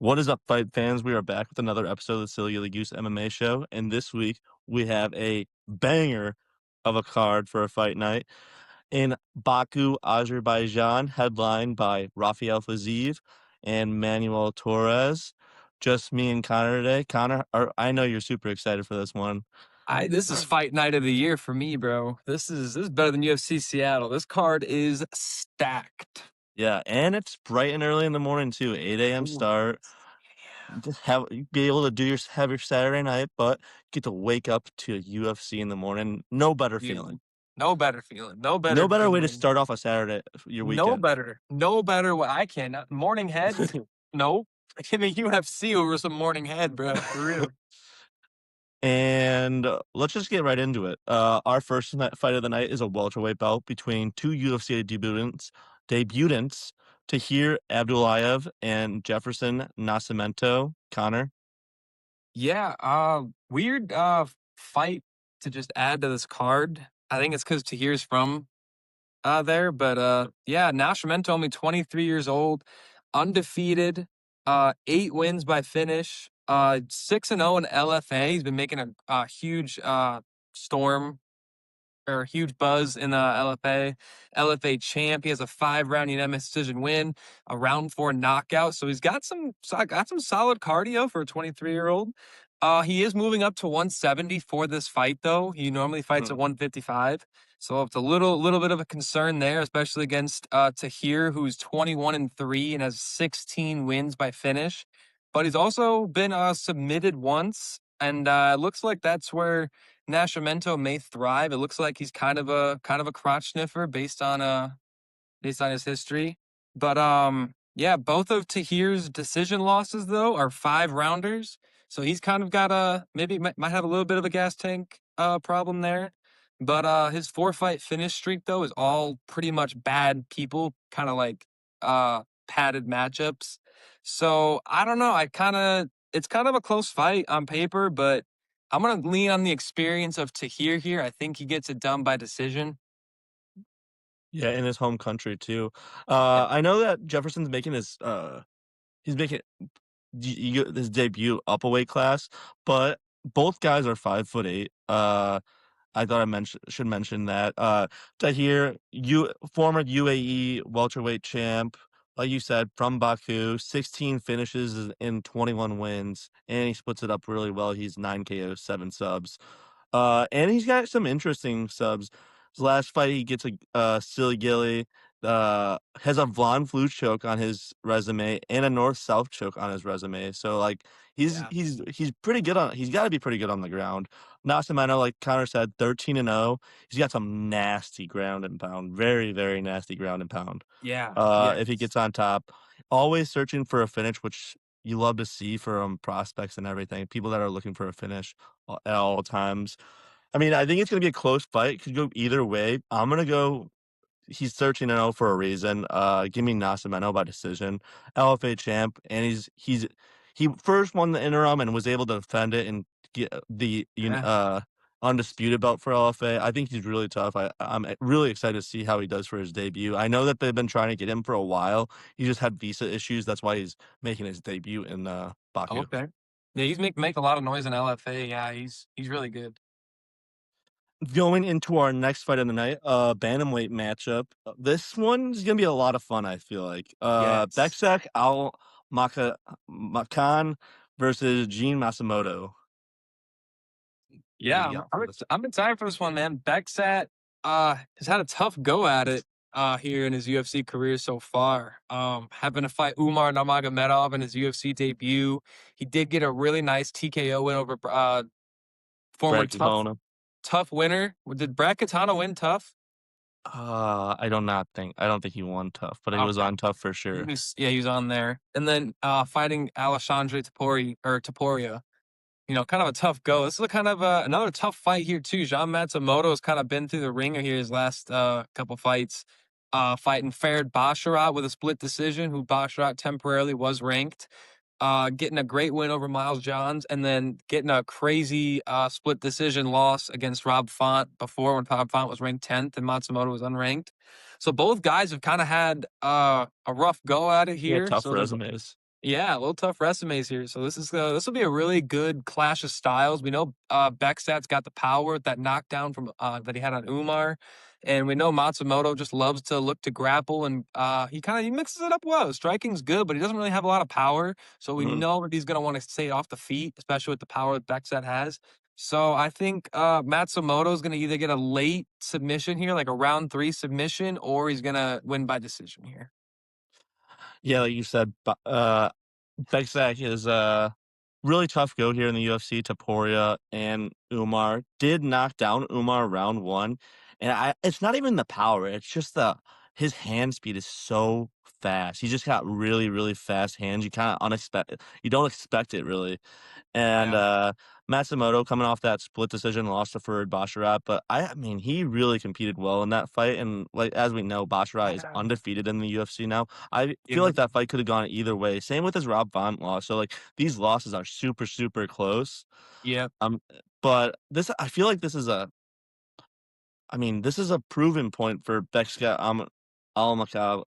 What is up, fight fans? We are back with another episode of the Silly Goose MMA show, and this week we have a banger of a card for a fight night in Baku, Azerbaijan, headlined by Rafael Fiziev and Manuel Torres. Just me and Connor today. Connor, I know you're super excited for this one. This is fight night of the year for me, bro. This is better than UFC Seattle. This card is stacked. Yeah, and it's bright and early in the morning too. 8 a.m. start. Just be able to have your Saturday night, but get to wake up to a UFC in the morning. No better feeling. No better feeling. No better way to start off a Saturday, your weekend. No better way. I can. Morning head? No. Give me UFC over some morning head, bro. For real. And let's just get right into it. Our first fight of the night is a welterweight bout between two UFC debutants, Tahir Abdullayev and Jefferson Nascimento. Connor? Yeah, weird fight to just add to this card. I think it's because Tahir's from there, but yeah, Nascimento, only 23 years old, undefeated, 8 wins by finish, 6-0 in LFA. He's been making a huge storm or huge buzz in the LFA champ. He has a 5-round unanimous decision win, a round 4 knockout. So he's got some solid cardio for a 23-year-old. He is moving up to 170 for this fight, though. He normally fights at 155. So it's a little bit of a concern there, especially against Tahir, who's 21-3 and has 16 wins by finish. But he's also been submitted once, and it looks like that's where Nascimento may thrive. It looks like he's kind of a crotch sniffer based on his history. But yeah, both of Tahir's decision losses though are 5-rounders. So he's kind of got might have a little bit of a gas tank problem there. But his 4-fight finish streak though is all pretty much bad people, kind of like padded matchups. So I don't know. It's kind of a close fight on paper, but I'm going to lean on the experience of Tahir here. I think he gets it done by decision. Yeah, in his home country too. I know that Jefferson's making his his debut up a weight class, but both guys are 5'8". I thought should mention that. Tahir, former UAE welterweight champ, like you said, from Baku, 16 finishes in 21 wins, and he splits it up really well. He's 9 KOs, 7 subs. And he's got some interesting subs. His last fight, he gets a silly gilly, has a Von Flue choke on his resume and a North-South choke on his resume. So like he's pretty good on. He's got to be pretty good on the ground. Nascimento, like Connor said, 13-0. He's got some nasty ground and pound, very very nasty ground and pound. Yeah. If he gets on top, always searching for a finish, which you love to see from prospects and everything. People that are looking for a finish at all times. I mean, I think it's going to be a close fight. Could go either way. I'm going to go. He's 13-0 for a reason. Give me Nascimento by decision. LFA champ, and he first won the interim and was able to defend it and get the undisputed belt for LFA. I think he's really tough. I'm really excited to see how he does for his debut. I know that they've been trying to get him for a while. He just had visa issues. That's why he's making his debut in Baku. Okay. Yeah, he's make a lot of noise in LFA. Yeah, he's really good. Going into our next fight of the night, bantamweight matchup. This one's gonna be a lot of fun. I feel like Yes. Beksak Almakhan versus Gene Matsumoto. Yeah, I'm excited for this one, man. Beksak has had a tough go at it here in his UFC career so far. Having to fight Umar Nurmagomedov in his UFC debut. He did get a really nice TKO win over former tough winner. Did Brad Katana win tough? I don't think he won tough, but he was on tough for sure. He was on there. And then fighting Alexandre Topuria. You know, kind of a tough go. This is kind of another tough fight here too. Jean Matsumoto has kind of been through the ringer here his last couple fights. Fighting Farid Basharat with a split decision, who Basharat temporarily was ranked. Getting a great win over Miles Johns, and then getting a crazy split decision loss against Rob Font before, when Rob Font was ranked 10th and Matsumoto was unranked. So both guys have kind of had a rough go at it here. Yeah, tough so resumes. Yeah, a little tough resumes here. So this will be a really good clash of styles. We know Bekstat's got the power, that knockdown from that he had on Umar, and we know Matsumoto just loves to look to grapple, and he mixes it up well. His striking's good, but he doesn't really have a lot of power. So we Mhm. know that he's going to want to stay off the feet, especially with the power that Bekstat has. So I think Matsumoto is going to either get a late submission here, like a round 3 submission, or he's going to win by decision here. Yeah, like you said, Bexak is a really tough go here in the UFC. Taporia and Umar did knock down Umar round one, and it's not even the power; it's just the his hand speed is so fast. He just got really, really fast hands. You kind of unexpected. You don't expect it really. And, Yeah. Matsumoto coming off that split decision lost to Farid Basharat, but I mean, he really competed well in that fight, and, like, as we know, Basharat is Yeah. undefeated in the UFC now. I feel Yeah. like that fight coulda gone either way. Same with his Rob Font loss, so, like, these losses are super, super close. Yeah. But this I feel like this is a I mean, this is a proven point for Bekska Almakhan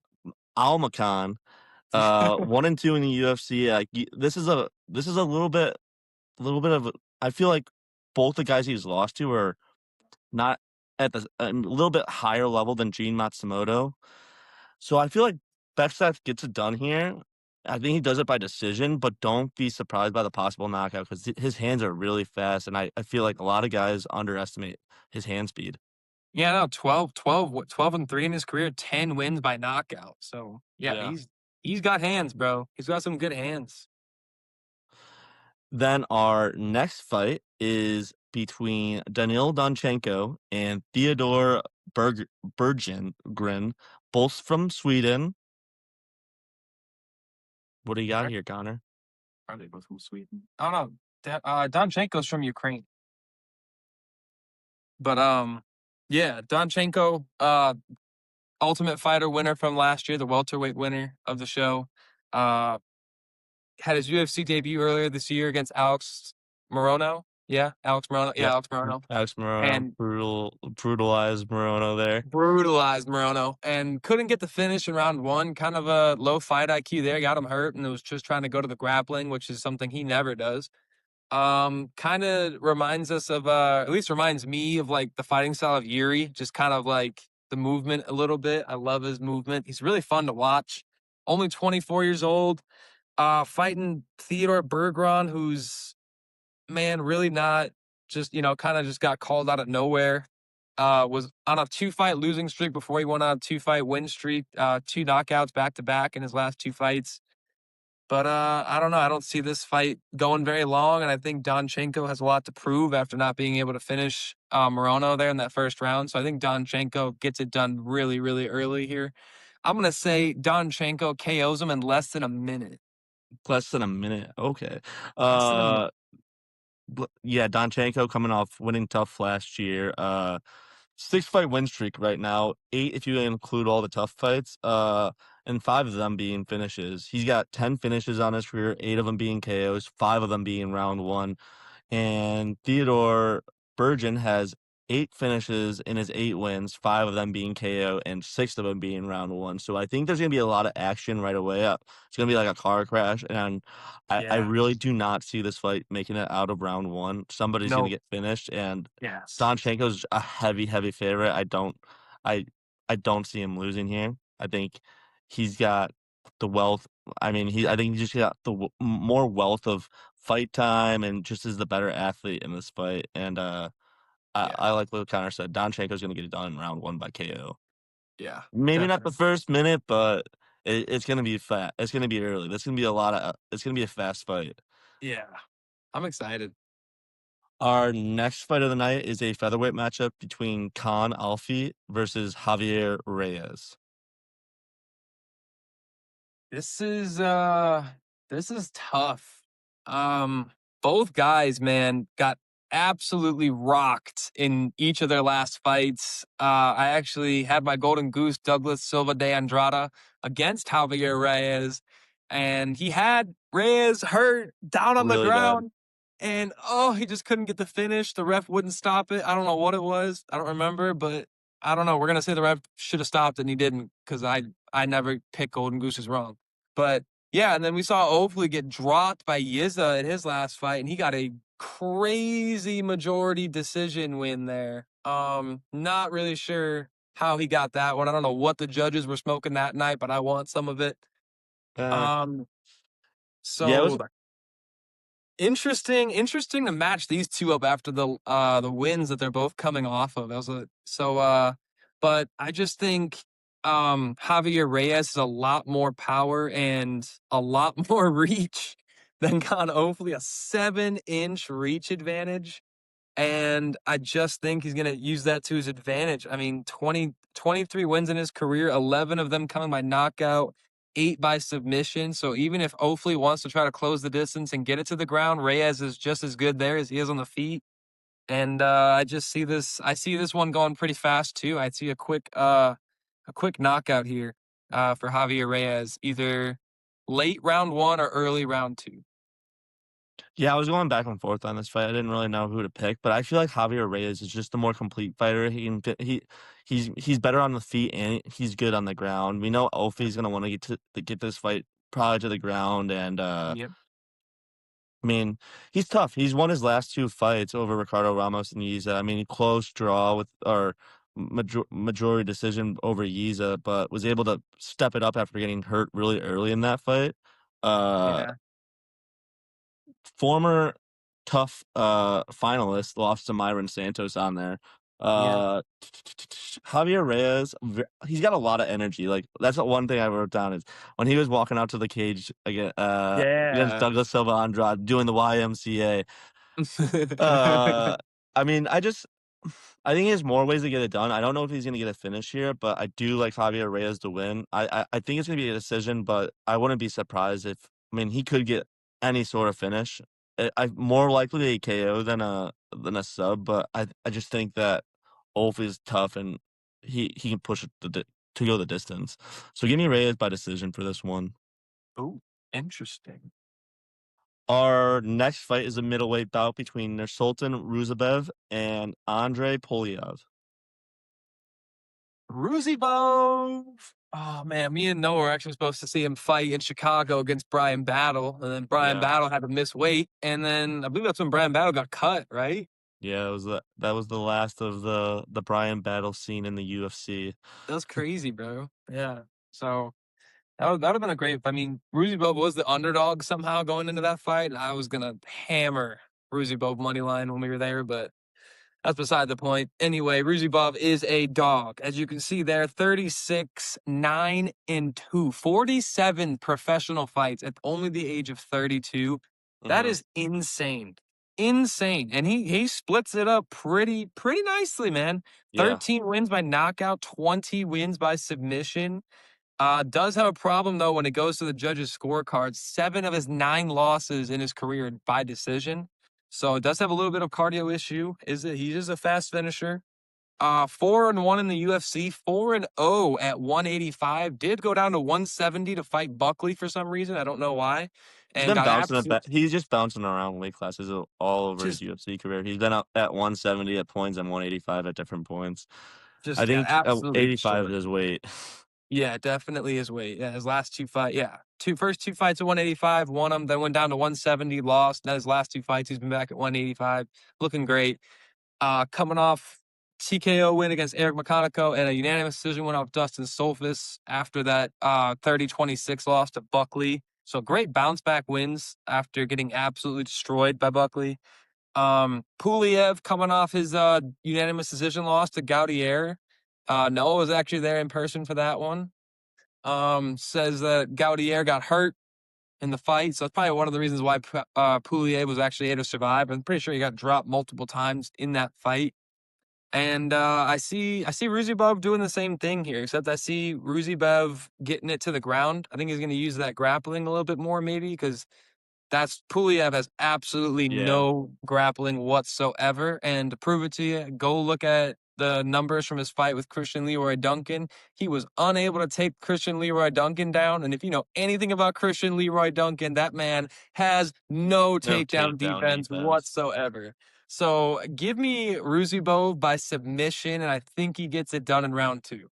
Almakhan, 1 and 2 in the UFC, like, this is a little bit of a I feel like both the guys he's lost to are not at a little bit higher level than Gene Matsumoto. So I feel like Bekstaff gets it done here. I think he does it by decision, but don't be surprised by the possible knockout because his hands are really fast, and I feel like a lot of guys underestimate his hand speed. Yeah, no, 12 and 3 in his career, 10 wins by knockout. So, yeah, Yeah. he's got hands, bro. He's got some good hands. Then our next fight is between Danil Donchenko and Theodore Berggren, both from Sweden. What do you got Okay. here, Connor? Are they both from Sweden? I don't know. Donchenko's from Ukraine. But yeah, Donchenko, Ultimate Fighter winner from last year, the welterweight winner of the show. Uh had his UFC debut earlier this year against Alex Morono. Yeah, Alex Morono. Yeah, Yep. Alex Morono. Alex Morono, And brutalized Morono there. brutalized Morono and couldn't get the finish in round 1. Kind of a low fight IQ there, got him hurt, and it was just trying to go to the grappling, which is something he never does. Kind of reminds us of, at least reminds me of like the fighting style of Yuri, just kind of like the movement a little bit. I love his movement. He's really fun to watch. Only 24 years old, fighting Theodore Berggren, who's man, really not just, kind of just got called out of nowhere. Was on a 2-fight losing streak before he went on a 2-fight win streak, 2 knockouts back to back in his last 2 fights. But I don't know. I don't see this fight going very long, and I think Donchenko has a lot to prove after not being able to finish Morono there in that first round. So I think Donchenko gets it done really, really early here. I'm gonna say Donchenko KOs him in less than a minute. Less than a minute. Okay. Less than a minute. Uh, yeah, Donchenko coming off winning tough last year. 6-fight win streak right now. 8 if you include all the tough fights. And 5 of them being finishes. He's got 10 finishes on his career, 8 of them being KOs, 5 of them being round one. And Theodore Bergen has 8 finishes in his 8 wins, 5 of them being KO and 6 of them being round one. So I think there's gonna be a lot of action right away. It's gonna be like a car crash, and I Yeah. really do not see this fight making it out of round one. Somebody's gonna No. get finished, and Yes. Donchenko's a heavy, heavy favorite. I I don't see him losing here. I think he's got the wealth. I think he just got the more wealth of fight time and just is the better athlete in this fight. And I Yeah. like what Connor said. Donchenko's gonna get it done in round one by KO. Yeah. Maybe not the Definitely. first minute, but it's gonna be fat. It's gonna be early. That's gonna be a lot of. It's gonna be a fast fight. Yeah. I'm excited. Our next fight of the night is a featherweight matchup between Khan Alfi versus Javier Reyes. This is this is tough. Um Both guys, man, got absolutely rocked in each of their last fights. I actually had my golden goose Douglas Silva de Andrada against Javier Reyes, and he had Reyes hurt down on the Really bad. ground, and he just couldn't get the finish. The ref wouldn't stop it. I don't know what it was. I don't remember, but I don't know. We're gonna say the ref should have stopped it and he didn't, because I never pick golden gooses wrong. But Yeah, and then we saw Ofli get dropped by Yiza in his last fight, and he got a crazy majority decision win there. Not really sure how he got that one. I don't know what the judges were smoking that night, but I want some of it. Uh, Um, yeah, it was. so interesting to match these two up after the wins that they're both coming off of. That was but I just think Javier Reyes has a lot more power and a lot more reach than Con Ofli, a 7-inch reach advantage. And I just think he's going to use that to his advantage. I mean, 23 wins in his career, 11 of them coming by knockout, 8 by submission. So even if Ofli wants to try to close the distance and get it to the ground, Reyes is just as good there as he is on the feet. And I see this one going pretty fast too. I see a quick knockout here for Javier Reyes, either late round 1 or early round 2. Yeah, I was going back and forth on this fight. I didn't really know who to pick, but I feel like Javier Reyes is just the more complete fighter. He's better on the feet and he's good on the ground. We know Offi's gonna want to get this fight probably to the ground, and Yep. I mean he's tough. He's won his last 2 fights over Ricardo Ramos and Yiza. I mean, close draw with or majority decision over Yiza, but was able to step it up after getting hurt really early in that fight. Uh, Yeah. Former tough finalist lost to Myron Santos on there. Yeah. Javier Reyes, he's got a lot of energy. Like, that's the one thing I wrote down is when he was walking out to the cage against Yeah. Douglas Silva Andrade doing the YMCA. Uh, I mean, I think he has more ways to get it done. I don't know if he's gonna get a finish here, but I do like Javier Reyes to win. I think it's gonna be a decision, but I wouldn't be surprised if, I mean, he could get any sort of finish. I more likely a KO than a sub, but I just think that Ulf is tough and he can push it to go the distance. So give me Reyes by decision for this one. Oh, interesting. Our next fight is a middleweight bout between Nursultan Ruziboev and Andrei Pulyaev. Ruziboev. Oh man, me and Noah were actually supposed to see him fight in Chicago against Brian Battle, and then Brian Yeah. Battle had to miss weight, and then I believe that's when Brian Battle got cut, right? Yeah, that was the last of the Brian Battle scene in the UFC. That was crazy, bro. Yeah. So that would have been a great. I mean, Ruziboev was the underdog somehow going into that fight, and I was gonna hammer Ruziboev money line when we were there, but that's beside the point. Anyway, Ruziboev is a dog. As you can see there, 36, 9, and 2. 47 professional fights at only the age of 32. That Mhm. is insane. Insane. And he splits it up pretty nicely, man. Yeah. 13 wins by knockout, 20 wins by submission. Does have a problem though when it goes to the judges' scorecards. 7 of his 9 losses in his career by decision. So it does have a little bit of cardio issue. He is a fast finisher. 4-1 in the UFC, 4-0 at 185. Did go down to 170 to fight Buckley for some reason. I don't know why. He's And been got bouncing absolutely he's just bouncing around weight classes all over his just UFC career. He's been up at 170 at points and 185 at different points. I just got think absolutely 85 is destroyed. his weight. Yeah, definitely his weight. Yeah, his last 2 fights. Yeah, first 2 fights at 185, won them, then went down to 170, lost. Now his last 2 fights, he's been back at 185, looking great. Coming off TKO win against Eric McConaughey and a unanimous decision win off Dustin Solfus after that 30-26 loss to Buckley. So great bounce back wins after getting absolutely destroyed by Buckley. Pulyaev coming off his unanimous decision loss to Gaudier. Noah was actually there in person for that one. Says that Gaudier got hurt in the fight, so it's probably one of the reasons why Pulyaev was actually able to survive. I'm pretty sure he got dropped multiple times in that fight. And I see Ruziboev doing the same thing here, except I see Ruziboev getting it to the ground. I think he's going to use that grappling a little bit more, maybe, because that's Pulyaev has absolutely Yeah. no grappling whatsoever. And to prove it to you, go look at the numbers from his fight with Christian Leroy Duncan. He was unable to take Christian Leroy Duncan down. And if you know anything about Christian Leroy Duncan, that man has no No takedown takedown defense defense. whatsoever. So give me Ruziboev by submission, and I think he gets it done in round 2.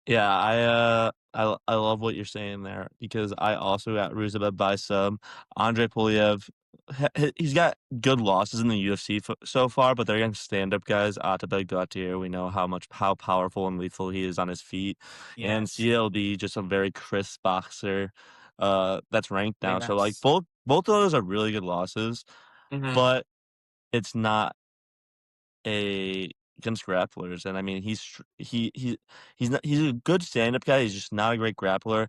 Yeah, I love what you're saying there because I also got Ruziboev by sub. Andre Pulyaev, he's got good losses in the UFC so far, but they're against stand-up guys. Atabeg Gautier, we know how powerful and lethal he is on his feet, and Yes. CLD, just a very crisp boxer that's ranked now. So like Yes. both of those are really good losses, Hmm. but it's not a against grapplers, and I mean, he's a good stand-up guy, he's just not a great grappler,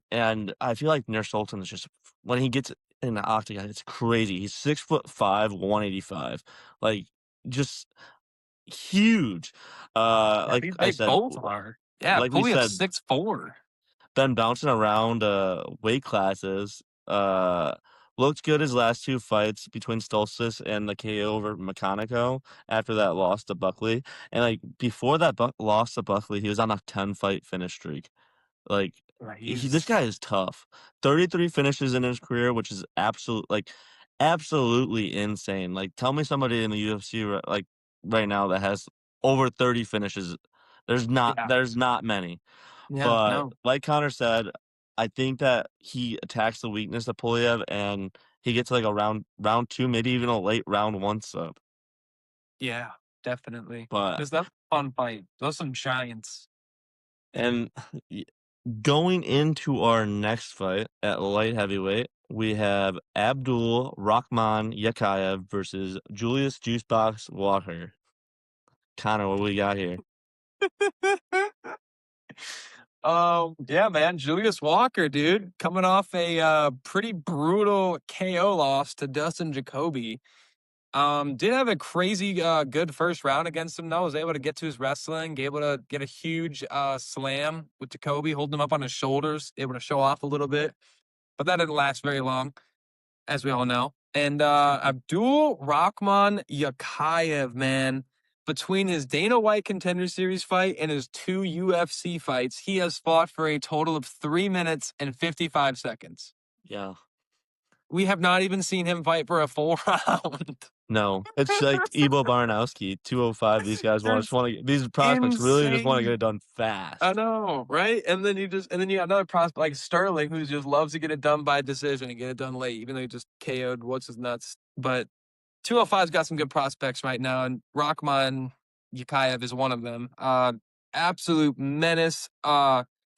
and I feel like Nursultan is just when he gets in the octagon, it's crazy. He's 6'5", 185, like, just huge. Yeah, Like I they said, both are. Yeah, like we Pulyaev's said, 6'4". been bouncing around, weight classes, looked good his last 2 fights between Stoltzfus and the KO over Mechanico after that loss to Buckley, and, like, before that loss to Buckley, he was on a 10-fight finish streak. Like, Right, this guy is tough. 33 finishes in his career, which is absolutely insane. Like, tell me somebody in the UFC like, right now that has over 30 finishes. yeah, There's not many. yeah, But no, like Connor said, I think that he attacks the weakness of Pulyaev, and he gets like a round 2, maybe even a late round 1 sub. yeah, definitely. But Because that's a fun fight. Those some giants. and y going into our next fight at light heavyweight, we have Abdul Rahman Yakhyaev versus Julius Juicebox Walker. Connor, what we got here? Yeah, man, Julius Walker, dude, coming off a pretty brutal KO loss to Dustin Jacoby. Did have a crazy good first round against him though. Was able to get to his wrestling, able to get a huge slam with Jacoby, holding him up on his shoulders, able to show off a little bit. But that didn't last very long, as we all know. And Abdul Rahman Yakhyaev, man, between his Dana White Contender Series fight and his 2 UFC fights, he has fought for a total of 3 minutes and 55 seconds. Yeah. We have not even seen him fight for a full round. No, it's like Ivo Baranowski, 205. These guys There's these prospects really just want to get insane. it done I fast. know, right? And then you got another prospect like Sterling who just loves to get it done by decision and get it done late, even though he just KO'd what's his nuts. But 205's got some good prospects right now, and Rahman Yakhyaev is one of them. Absolute menace.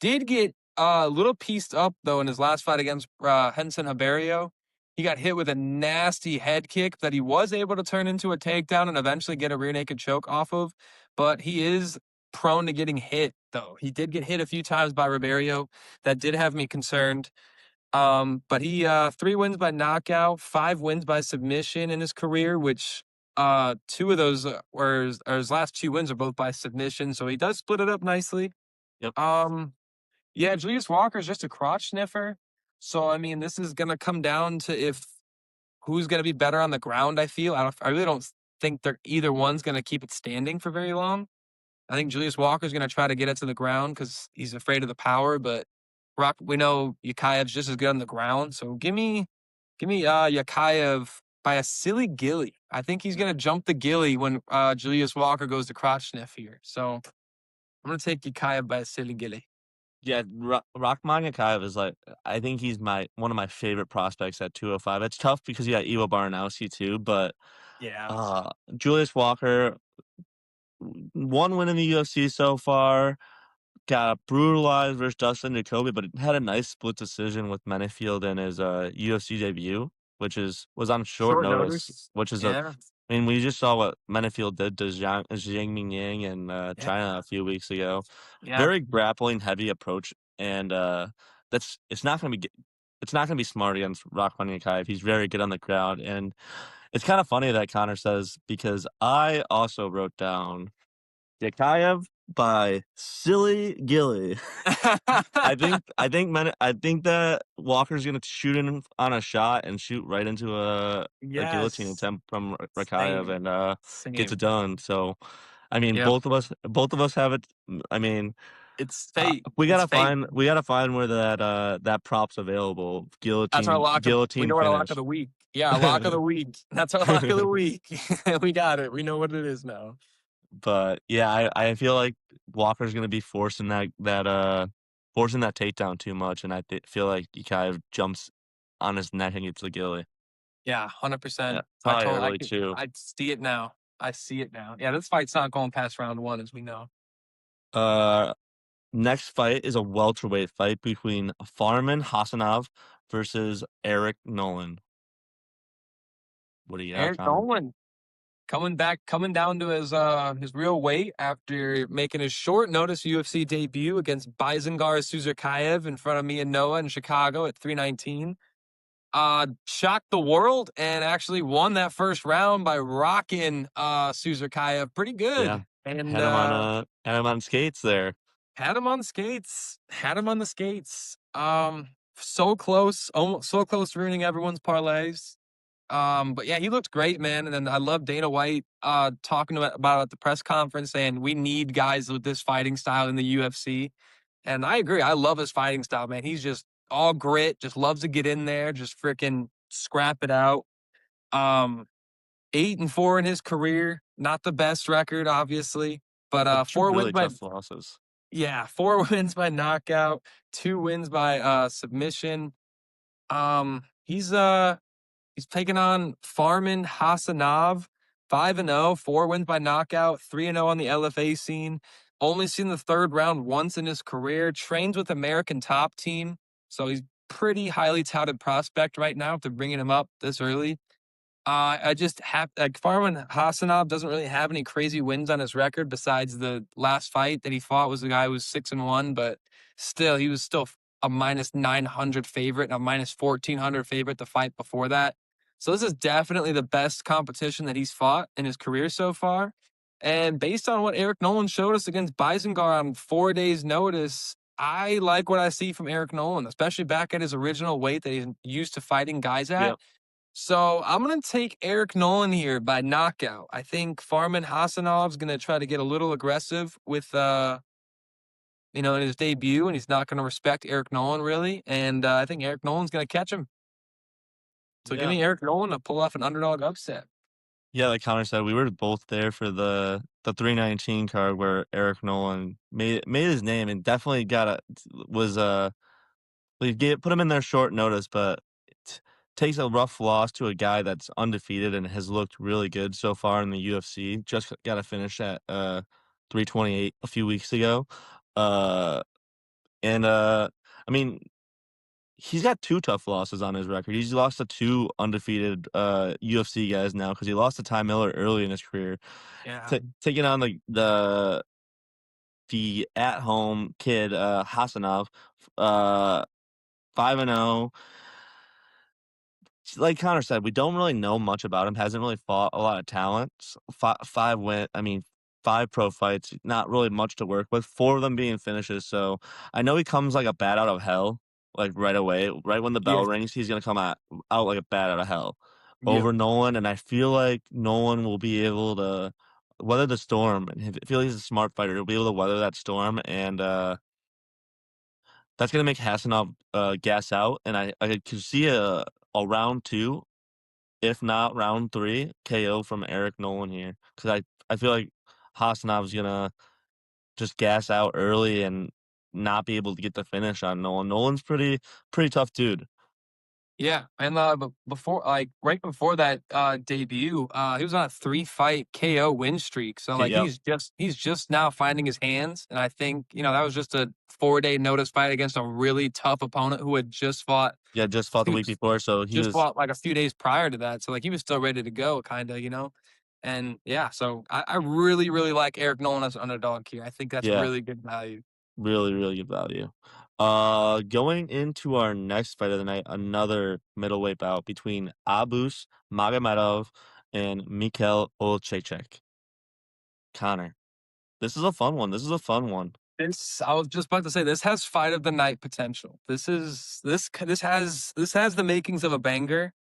Did get a little pieced up though in his last fight against Henson Haberio. He got hit with a nasty head kick that he was able to turn into a takedown and eventually get a rear naked choke off of. But he is prone to getting hit, though. He did get hit a few times by Ribeiro. That did have me concerned. But he 3 wins by knockout, 5 wins by submission in his career, which 2 of those or his last 2 wins are both by submission. So he does split it up nicely. Yep. Yeah, Julius Walker's just a crotch sniffer. So I mean, this is gonna come down to if who's gonna be better on the ground. I really don't think they're either one's gonna keep it standing for very long. I think Julius Walker's going to try to get it to the ground because he's afraid of the power. But we know Yakhyaev's just as good on the ground. So give me Yakhyaev by a silly gilly. I think he's going to jump the gilly when Julius Walker goes to crotch sniff here. So I'm going to take Yakhyaev by a silly gilly. Yeah, Rahman Yakhyaev is like I think he's one of my favorite prospects at 205. It's tough because you got Ivo Baranowski too, but Yeah. uh, Julius Walker, 1 win in the UFC so far. Got brutalized versus Dustin Jacoby, but had a nice split decision with Menefield in his UFC debut, which was on short Short notice. notice. Which is Yeah. I mean, we just saw what Menefield did to Zhang Mingyang in China Yeah. a few weeks ago. Yeah. Very grappling heavy approach, and it's not gonna be smart against Rahman Yakhyaev. He's very good on the ground, and it's kind of funny that Connor says because I also wrote down Yakhyaev by Silly Gilly. I think that Walker's gonna shoot in on a shot and shoot right into a guillotine Yes. attempt from Rakhyaev Same. and gets it Same. done. So I mean Yep. both of us have it. I mean It's fate. we It's gotta fate. find where that prop's available. That's our lock of we Guillotine know our lock of finish. the week. Yeah, our lock of the week. That's our lock of the week. We got it. We know what it is now. But yeah, I feel like Walker's gonna be forcing forcing that takedown too much, and feel like Yakhyaev jumps on his neck and gets the gilly. Yeah, Yeah, 100%. probably early too. I see it now. I see it now. Yeah, this fight's not going past round 1, as we know. Uh, Next fight is a welterweight fight between Farman Hasanov versus Eric Nolan. What do you got, Eric Connor? Nolan coming down to his real weight after making his short notice UFC debut against Bizengar Suzerkayev in front of me and Noah in Chicago at 319. Shocked the world and actually won that first round by rocking Suzerkayev pretty Yeah, good. And had him on skates there. had him on skates. Had him on the skates. So close, almost so close to ruining everyone's parlays. But yeah, he looked great, man. And then I love Dana White talking about it at the press conference, saying we need guys with this fighting style in the UFC. And I agree. I love his fighting style, man. He's just all grit, just loves to get in there, just freaking scrap it out. Um, 8-4 in his career, not the best record, obviously, but But two four wins really by tough losses. yeah, 4 wins by knockout, 2 wins by submission. He's He's taking on Farman Hasanov, 5-0, 4 wins by knockout, 3-0 on the LFA scene. Only seen the third round once in his career. Trains with American Top Team, so he's pretty highly touted prospect right now if they're bringing him up this early. I just have like Farman Hasanov doesn't really have any crazy wins on his record besides the last fight that he fought was the guy who was 6-1, but still he was still a -900 favorite and a -1400 favorite the fight before that. So this is definitely the best competition that he's fought in his career so far. And based on what Eric Nolan showed us against Bizengar on 4 days' notice, I like what I see from Eric Nolan, especially back at his original weight that he's used to fighting guys at. Yep. So I'm gonna take Eric Nolan here by knockout. I think Farman Hasanov's gonna try to get a little aggressive with in his debut, and he's not gonna respect Eric Nolan really. And I think Eric Nolan's gonna catch him. So give Yeah. me Eric Nolan to pull off an underdog upset. Yeah, like Connor said, we were both there for the 319 card where Eric Nolan made his name and definitely was put him in there short notice, but it takes a rough loss to a guy that's undefeated and has looked really good so far in the UFC. Just got to finish at 328 a few weeks ago. Uh and I mean, he's got 2 tough losses on his record. He's lost to 2 undefeated, UFC guys now because he lost to Ty Miller early in his career. Yeah. Taking on the at-home kid, Hasanov, 5-0. Like Connor said, we don't really know much about him, hasn't really fought a lot of talents. 5 pro fights, not really much to work with, 4 of them being finishes, so I know he comes like a bat out of hell, like, right away. Right when the Yeah. bell rings, he's gonna come out like a bat out of hell Yep. over Nolan, and I feel like Nolan will be able to weather the storm, and I feel like he's a smart fighter. He'll be able to weather that storm, and, that's gonna make Hasanov, gas out, and I could see a round 2, if not round 3, KO from Eric Nolan here, because I feel like Hasanov's gonna just gas out early and not be able to get the finish on Nolan. Nolan's pretty tough dude. Yeah, and before, like right before that debut, he was on a 3-fight KO win streak. So Okay, like yep. he's just now finding his hands, and I think that was just a 4-day notice fight against a really tough opponent who had just fought. Yeah, just fought the He week before, so he just was fought like a few days prior to that, so like he was still ready to go, kind of. And yeah, so I really really like Eric Nolan as an underdog here. I think that's yeah, really good value. really, really good value. Going into our next fight of the night, another middleweight bout between Abus Magomedov and Mikhail Oleksiejczuk. Connor, this is a fun one. This is a fun one. I was just about to say this has fight of the night potential. This has the makings of a banger,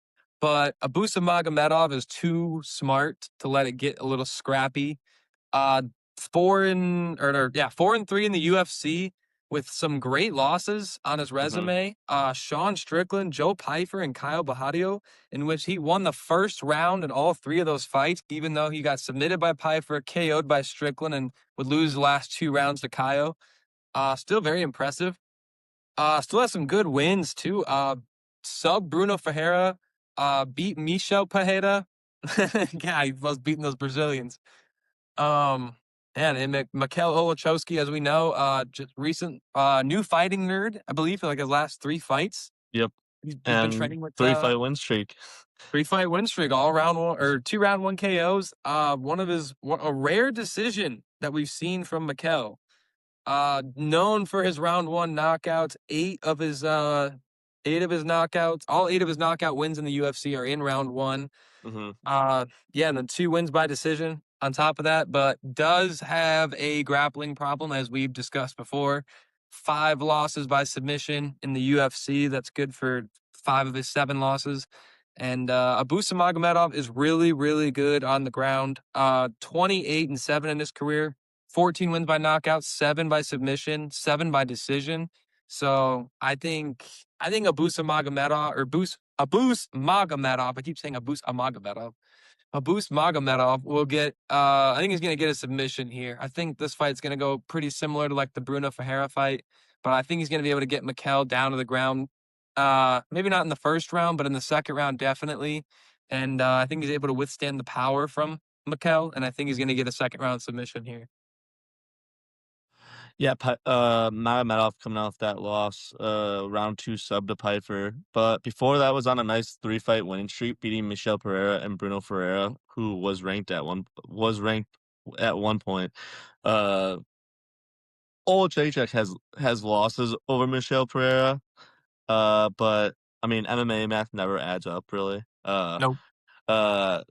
but Abusa Magomedov is too smart to let it get a little scrappy. Uh, 4-3 in the UFC with some great losses on his Mhm. resume. Sean Strickland, Joe Pyfer, and Kyle Bahadio, in which he won the first round in all 3 of those fights, even though he got submitted by Pyfer, KO'd by Strickland, and would lose the last 2 rounds to Kyle. Still very impressive. Still has some good wins too. Sub Bruno Ferreira, beat Michel Pereira. Yeah, he was beating those Brazilians. Um, and Mikhail Oleksiejczuk, as we know, just recent new fighting nerd, I believe, for like his last 3 fights. Yep. He's been And training with 3-fight win streak. 3-fight win streak, all round one or 2 round 1 KOs. A rare decision that we've seen from Mikhail. Known for his round 1 knockouts, 8 of his knockouts, all 8 of his knockout wins in the UFC are in round 1. Hmm. Yeah, and then 2 wins by decision on top of that, but does have a grappling problem, as we've discussed before. 5 losses by submission in the UFC. That's good for 5 of his 7 losses. And Abdullayev Magomedov is really, really good on the ground. 28-7 in his career. 14 wins by knockout, 7 by submission, 7 by decision. So I think Abus Magomedov or Abus Magomedov. I keep saying Abus Magomedov. Abus Magomedov will get. I think he's gonna get a submission here. I think this fight's gonna go pretty similar to like the Bruno Ferreira fight, but I think he's gonna be able to get Mikhail down to the ground. Maybe not in the first round, but in the second round definitely. And I think he's able to withstand the power from Mikhail, and I think he's gonna get a second round submission here. Yeah, Magomedov coming off that loss, round 2 sub to Piper. But before that was on a nice 3-fight winning streak, beating Michel Pereira and Bruno Ferreira, who was ranked at one point. Uh, Oleksiejczuk has losses over Michel Pereira. But I mean MMA math never adds up really. Nope. Uh,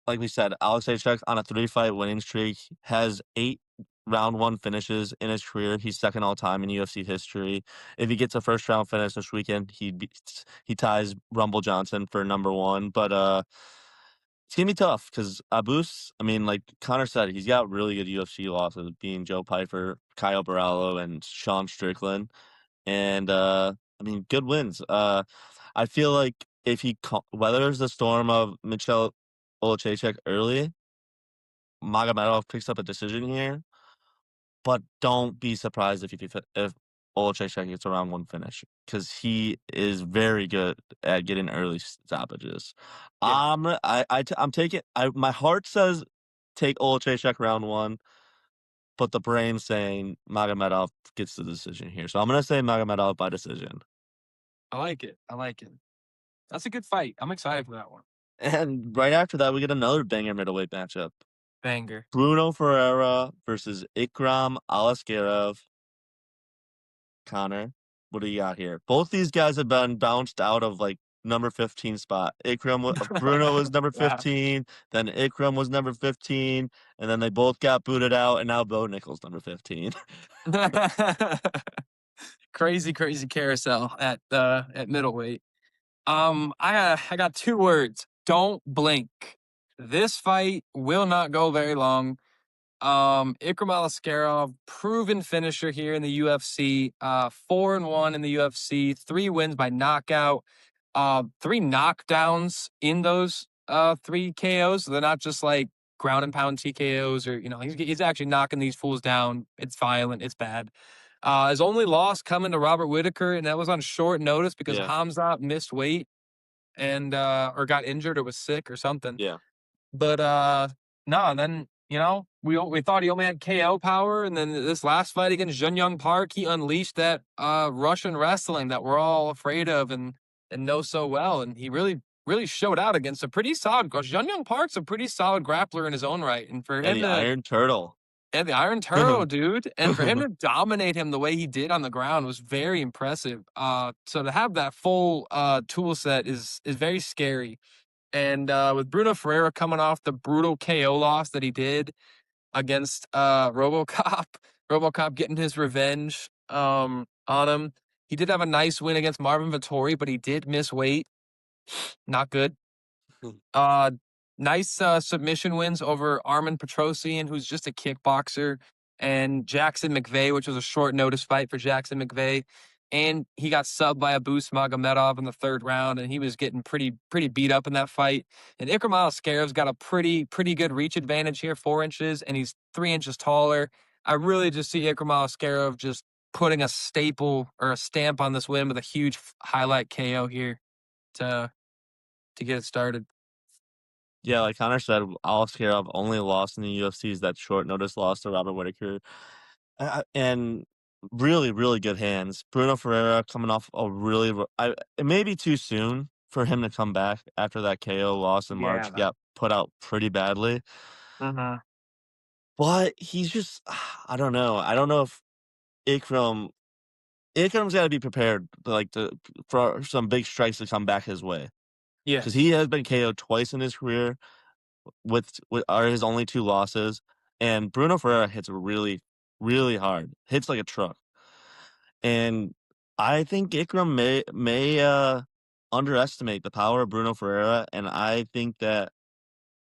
like we said, Oleksiejczuk on a 3-fight winning streak has 8 round 1 finishes in his career. He's second all time in UFC history. If he gets a first round finish this weekend, he ties Rumble Johnson for number 1. But it's gonna be tough because Abus, I mean, like Connor said, he's got really good UFC losses, being Joe Pyfer, Kyle Barallo, and Sean Strickland. And I mean, good wins. I feel like if he weathers the storm of Michel Oleksiejczuk early, Magomedov picks up a decision here. But don't be surprised if Oleksiejczuk gets a round 1 finish because he is very good at getting early stoppages. Yeah. I'm taking. My heart says take Oleksiejczuk round 1, but the brain's saying Magomedov gets the decision here. So I'm gonna say Magomedov by decision. I like it. I like it. That's a good fight. I'm excited for that one. And right after that, we get another banger middleweight matchup. Banger. Bruno Ferreira versus Ikram Aliskerov. Connor, what do you got here? Both these guys have been bounced out of like number 15 spot. Bruno was number Yeah. 15, then Ikram was number 15, and then they both got booted out, and now Bo Nickel's number 15. Crazy, crazy carousel at middleweight. I got 2 words. Don't blink. This fight will not go very long. Ikram Aliskerov, proven finisher here in the UFC. 4-1 in the UFC. 3 wins by knockout. 3 knockdowns in those 3 KOs. So they're not just like ground and pound TKOs or he's actually knocking these fools down. It's violent. It's bad. His only loss coming to Robert Whitaker, and that was on short notice because Yeah. Hamzat missed weight and or got injured or was sick or something. Yeah. But no, then we thought he only had KO power, and then this last fight against Jun Young Park, he unleashed that Russian wrestling that we're all afraid of and know so well, and he really showed out against a pretty solid. Jun Young Park's a pretty solid grappler in his own right, and for him And the Iron Turtle. and the Iron Turtle, dude. And for him to dominate him the way he did on the ground was very impressive. So to have that full tool set is very scary. And with Bruno Ferreira coming off the brutal KO loss that he did against RoboCop, RoboCop getting his revenge on him. He did have a nice win against Marvin Vettori, but he did miss weight. Not good. Nice submission wins over Armin Petrosian, who's just a kickboxer, and Jackson McVeigh, which was a short notice fight for Jackson McVeigh. And he got subbed by Abus Magomedov in the 3rd round, and he was getting pretty beat up in that fight. And Ikram Aliskerov's got a pretty good reach advantage here, 4 inches, and he's 3 inches taller. I really just see Ikram Aliskerov just putting a staple or a stamp on this win with a huge highlight KO here to get it started. Yeah, like Connor said, Aliskerov only lost in the UFC is that short notice loss to Robert Whittaker. And really, really good hands. Bruno Ferreira coming off a it may be too soon for him to come back after that KO loss in March. Yeah, He got put out pretty badly. uh-huh. But he's just, I don't know. I don't know if Ikram's got to be prepared for some big strikes to come back his way. Because he Yes. has been KO'd twice in his career with are his only 2 losses. And Bruno Ferreira hits really, really hard. Hits like a truck. And I think Ikram may underestimate the power of Bruno Ferreira, and I think that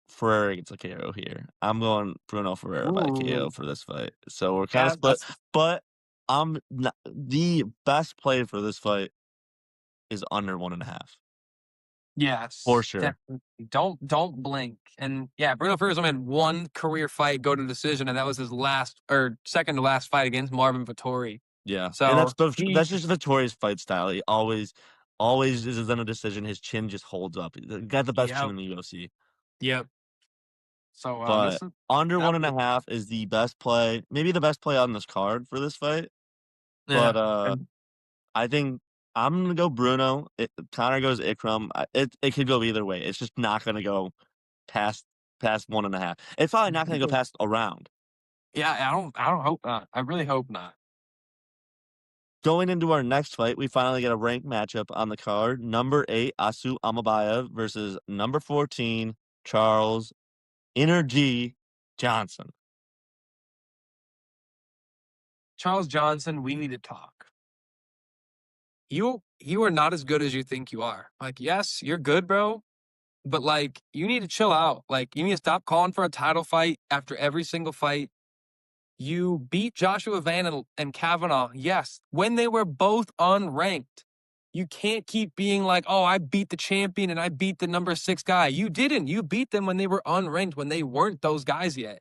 Ferreira gets a KO here. I'm going Bruno Ferreira by KO Ooh. for this fight. So we're kind of Yeah, split, but the best play for this fight is under 1.5 for yes, sure. definitely. Don't blink. And yeah, Bruno Ferreira's only had one career fight go to decision, and that was his last or second to last fight against Marvin Vettori. Yeah, and So that's just Vittoria's fight style. He always is in a decision. His chin just holds up. He got the best chin yep, in the UFC. yep. So this But is under that 1.5 is the best play, maybe the best play on this card for this fight. yeah. But And I think I'm gonna go Bruno. Connor goes Ikram. It could go either way. It's just not gonna go past 1.5. It's probably not gonna go past a round. yeah, I don't hope not. I really hope not. Going into our next fight, we finally get a ranked matchup on the card. Number 8, Asu Almabayev versus number 14, Charles Energy Johnson. Charles Johnson, we need to talk. You are not as good as you think you are. Like, yes, you're good, bro, but like you need to chill out. Like, you need to stop calling for a title fight after every single fight. You beat Joshua Van and Kavanaugh, yes, when they were both unranked. You can't keep being like, oh, I beat the champion and I beat the number 6 guy. You didn't. You beat them when they were unranked, when they weren't those guys yet.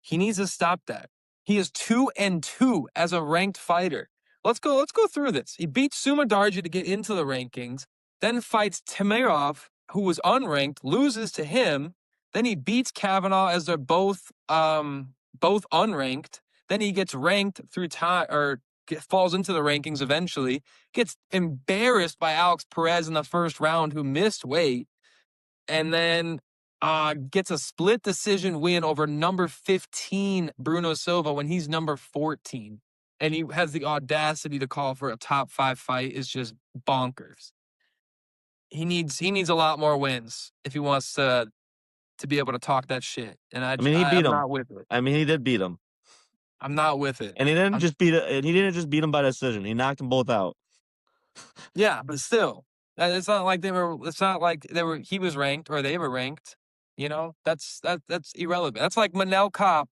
He needs to stop that. He is 2-2 as a ranked fighter. Let's go through this. He beat Sumadarji to get into the rankings, then fights Temirov, who was unranked, loses to him. Then he beats Kavanaugh as they're both unranked. Then he gets ranked through time or falls into the rankings eventually. Gets embarrassed by Alex Perez in the first round, who missed weight, and then gets a split decision win over number 15 Bruno Silva when he's number 14, and he has the audacity to call for a top 5 fight. Is just bonkers. He needs a lot more wins if he wants to be able to talk that shit. And I mean, he beat I'm him. not with it. I mean, he did beat him. I'm not with it. And he didn't I'm, just beat him by decision. He knocked them both out. yeah, but still, it's not like they were. It's not like they were. He was ranked or they were ranked. You know, that's irrelevant. That's like Manel Kopp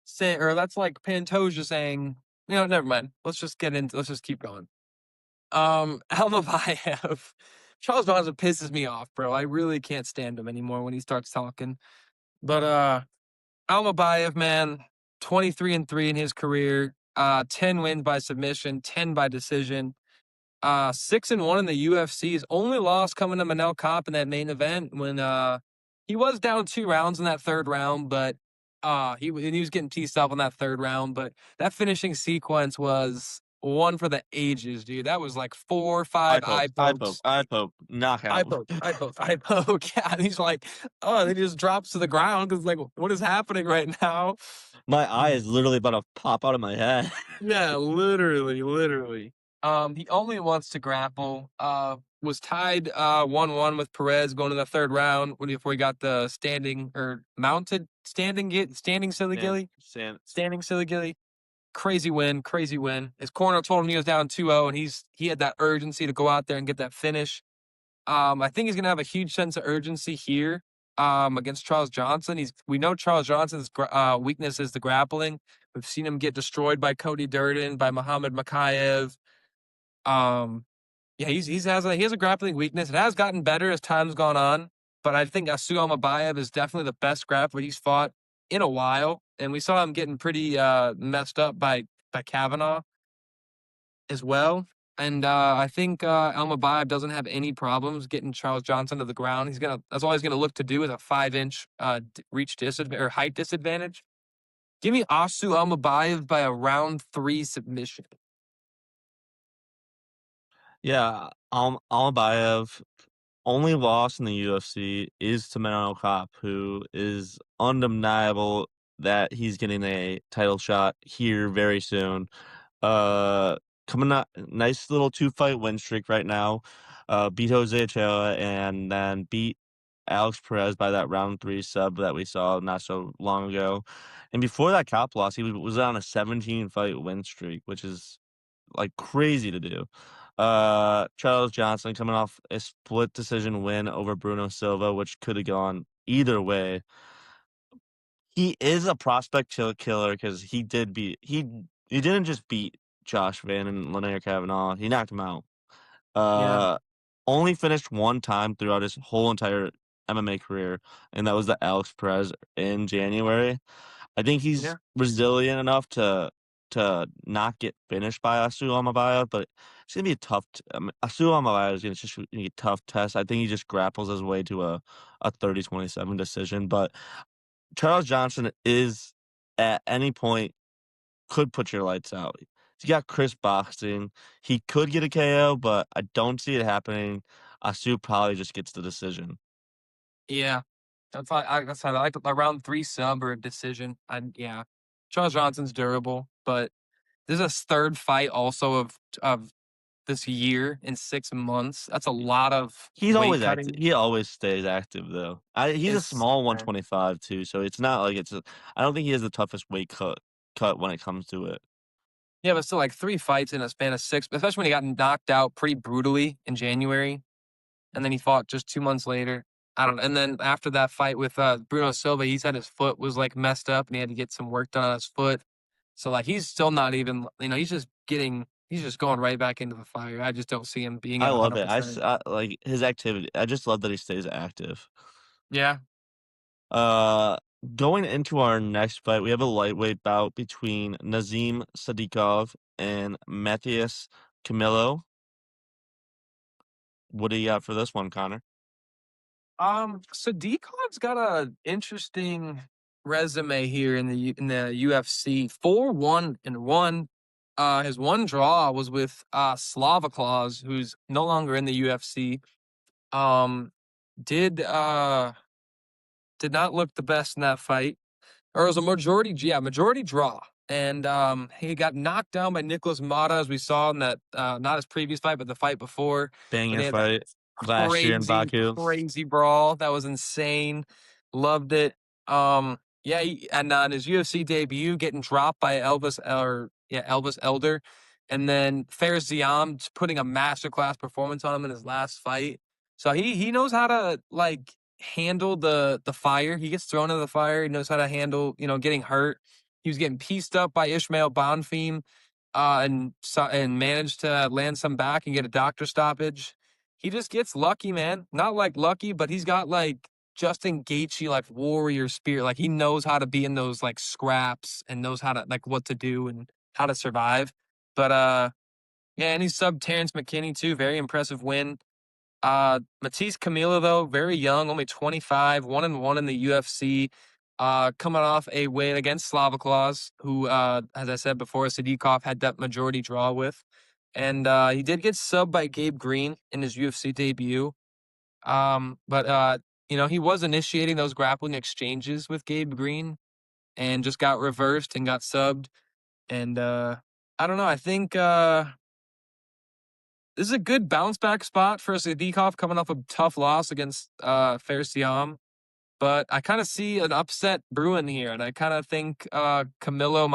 say, or that's like Pantoja saying, you know, never mind. Let's just keep going. Almabayev. Charles Johnson pisses me off, bro. I really can't stand him anymore when he starts talking. But Almabayev, man, 23-3 in his career. 10 wins by submission, 10 by decision. 6-1 in the UFC. His only loss coming to Manel Kopp in that main event when he was down 2 rounds in that third round, but he was getting teased up in that third round. But that finishing sequence was one for the ages, dude. That was like 4 or 5 eye pokes. Eye poke, Eye knockout. poke, eye poke, eye poke. Yeah, and he's like, oh, he just drops to the ground because like, what is happening right now? My eye is literally about to pop out of my head. Yeah, literally. He only wants to grapple. Was tied 1-1 with Perez going to the third round before he got the standing or mounted standing silly gilly. Standing silly gilly. Crazy win. His corner told him he was down 2-0, and he had that urgency to go out there and get that finish. I think he's gonna have a huge sense of urgency here against Charles Johnson. We know Charles Johnson's weakness is the grappling. We've seen him get destroyed by Cody Durden, by Muhammad Yakhyaev. Yeah, he has a grappling weakness. It has gotten better as time's gone on, but I think Asu Almabayev is definitely the best grappler he's fought in a while, and we saw him getting pretty messed up by Kavanaugh. as well. And I think Almabayev doesn't have any problems getting Charles Johnson to the ground. That's all he's gonna look to do is a 5 inch reach disadvantage or height disadvantage. Give me Asu Almabayev by a round 3 submission. Yeah, Almabayev only loss in the UFC is to Menno Cop, who is undeniable that he's getting a title shot here very soon. Uh, Coming up, nice little 2-fight win streak right now. Beat Jose Ochoa and then beat Alex Perez by that round 3 sub that we saw not so long ago. And before that Cop loss, he was on a 17-fight win streak, which is like crazy to do. Charles Johnson coming off a split decision win over Bruno Silva, which could have gone either way. He is a prospect killer because he didn't just beat Josh Van and Lanier Kavanaugh. He knocked him out. Yeah, Uh, Only finished one time throughout his whole entire MMA career, and that was the Alex Perez in January. I think he's yeah, resilient enough to not get finished by Asu Almabayev, but it's gonna be a tough. Asu Almabayev is gonna be a tough test. I think he just grapples his way to a 30-27 decision. But Charles Johnson is at any point could put your lights out. He's got Chris boxing. He could get a KO, but I don't see it happening. Asu probably just gets the decision. yeah. That's fine. I like a round 3 sub or a decision. Yeah, Charles Johnson's durable, but this is his third fight also of this year in 6 months. That's a lot of He's weight always active. cutting. He always stays active though. He's a Is small 125 too, so it's not like I don't think he has the toughest cut when it comes to it. Yeah, but still like 3 fights in a span of 6, especially when he got knocked out pretty brutally in January, and then he fought just 2 months later. I don't know. And then after that fight with, Bruno Silva, he said his foot was, like, messed up and he had to get some work done on his foot. So, like, he's still not even he's just going right back into the fire. I just don't see him being I at love it. 100%. Like his activity. I just love that he stays active. Yeah. Uh, Going into our next fight, we have a lightweight bout between Nazim Sadykhov and Matthias Camilo. What do you got for this one, Connor? Sadikhov's got a interesting resume here in the UFC. 4-1-1. His one draw was with Slavaklaus, who's no longer in the UFC. Um, did did not look the best in that fight. Or it was a majority draw. And he got knocked down by Nicholas Mata, as we saw in that not his previous fight, but the fight before, when Banger they had that fight last year in crazy, Baku. crazy brawl. That was insane. Loved it. Yeah, and in his UFC debut, getting dropped by Elvis Elder, and then Fiziev just putting a masterclass performance on him in his last fight. So he knows how to like handle the fire. He gets thrown into the fire. He knows how to handle getting hurt. He was getting pieced up by Ishmael Bonfim, and managed to land some back and get a doctor stoppage. He just gets lucky, man. Not like lucky, but he's got like Justin Gaethje like warrior spirit. Like he knows how to be in those like scraps and knows how to like what to do and how to survive. But yeah, and he's sub Terrence McKinney too. Very impressive win. Matisse Camilo though, very young, only 25, 1-1 in the UFC. Coming off a win against Slavaklaus, who, as I said before, Sadykhov had that majority draw with. And he did get subbed by Gabe Green in his UFC debut. But he was initiating those grappling exchanges with Gabe Green and just got reversed and got subbed. And I don't know. I think this is a good bounce back spot for Sadykhov coming off a tough loss against Ferreira. But I kind of see an upset brewing here, and I kind of think Camilo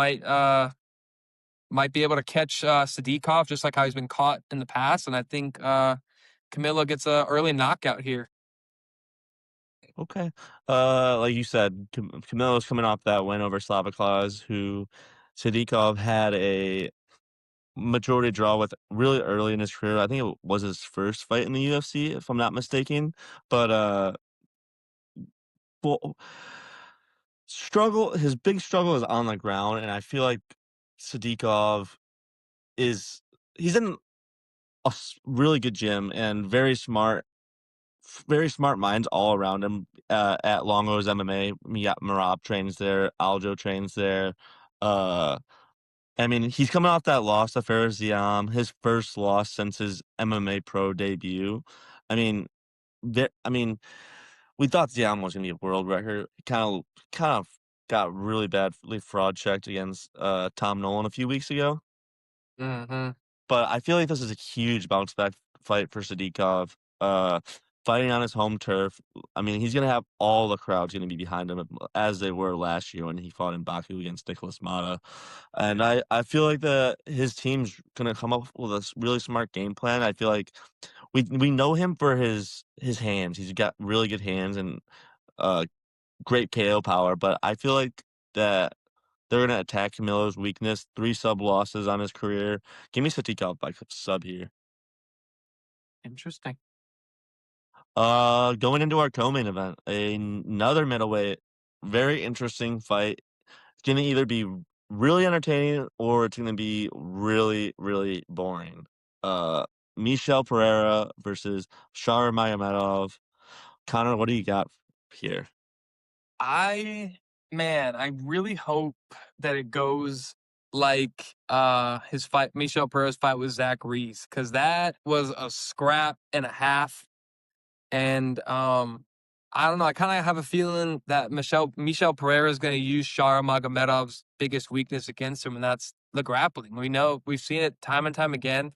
might be able to catch Sadykhov just like how he's been caught in the past. And I think Camilo gets a early knockout here. Okay. Like you said, Camilo's coming off that win over Slava Claus, who Sadikov had a majority draw with really early in his career. I think it was his first fight in the UFC, if I'm not mistaken. But well, his big struggle is on the ground, and I feel like Sadikov is he's in really good gym and very smart minds all around him at Longo's MMA. Marab trains there, Aljo trains there. Uh, I mean, he's coming off that loss to Fiziev, his first loss since his MMA pro debut. I mean, I mean, we thought Ziam was going to be a world record. He kind of got really badly fraud checked against Tom Nolan a few weeks ago. Hmm. But I feel like this is a huge bounce back fight for Sadykhov. Fighting on his home turf. I mean, he's gonna have all the crowds gonna be behind him as they were last year when he fought in Baku against Nicholas Mata. And I feel like his team's gonna come up with a really smart game plan. I feel like we know him for his hands. He's got really good hands and uh great KO power, but I feel like that they're gonna attack Camilo's weakness. 3 sub losses on his career. Give me Satikov by sub here. Interesting. Going into our co-main event, another middleweight, very interesting fight. It's gonna either be really entertaining or it's gonna be really, really boring. Uh, Michel Pereira versus Shar Magomedov. Connor, what do you got here? I Man, I really hope that it goes like his fight, Michel Pereira's fight with Zach Reese, because that was a scrap and a half. And I don't know. I kind of have a feeling that Michel Pereira is going to use Shara Magomedov's biggest weakness against him, and that's the grappling. We know we've seen it time and time again.